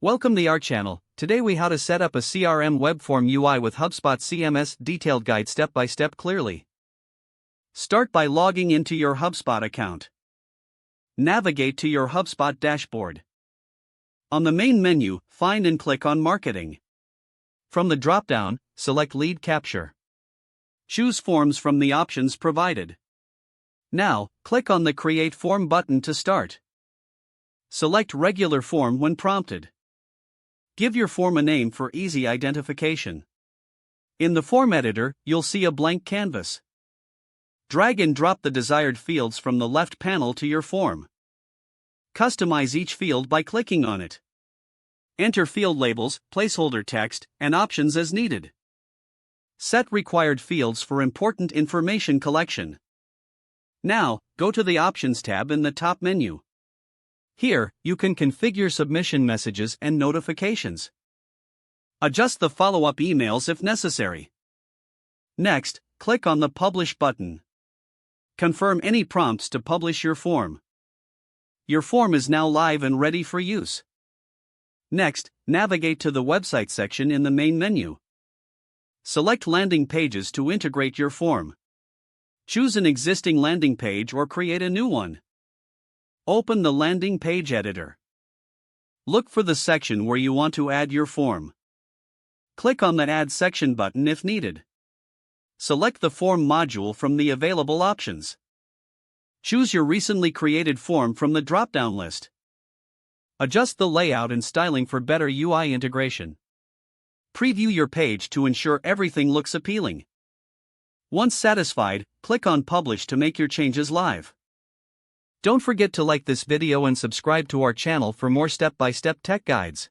Welcome to our channel. Today we how to set up a CRM web form UI with HubSpot CMS detailed guide step by step clearly. Start by logging into your HubSpot account. Navigate to your HubSpot dashboard. On the main menu, find and click on Marketing. From the drop-down, select Lead Capture. Choose Forms from the options provided. Now, click on the Create Form button to start. Select Regular Form when prompted. Give your form a name for easy identification. In the form editor, you'll see a blank canvas. Drag and drop the desired fields from the left panel to your form. Customize each field by clicking on it. Enter field labels, placeholder text, and options as needed. Set required fields for important information collection. Now, go to the Options tab in the top menu. Here, you can configure submission messages and notifications. Adjust the follow-up emails if necessary. Next, click on the Publish button. Confirm any prompts to publish your form. Your form is now live and ready for use. Next, navigate to the Website section in the main menu. Select Landing Pages to integrate your form. Choose an existing landing page or create a new one. Open the landing page editor. Look for the section where you want to add your form. Click on that Add Section button if needed. Select the form module from the available options. Choose your recently created form from the drop-down list. Adjust the layout and styling for better UI integration. Preview your page to ensure everything looks appealing. Once satisfied, click on Publish to make your changes live. Don't forget to like this video and subscribe to our channel for more step-by-step tech guides.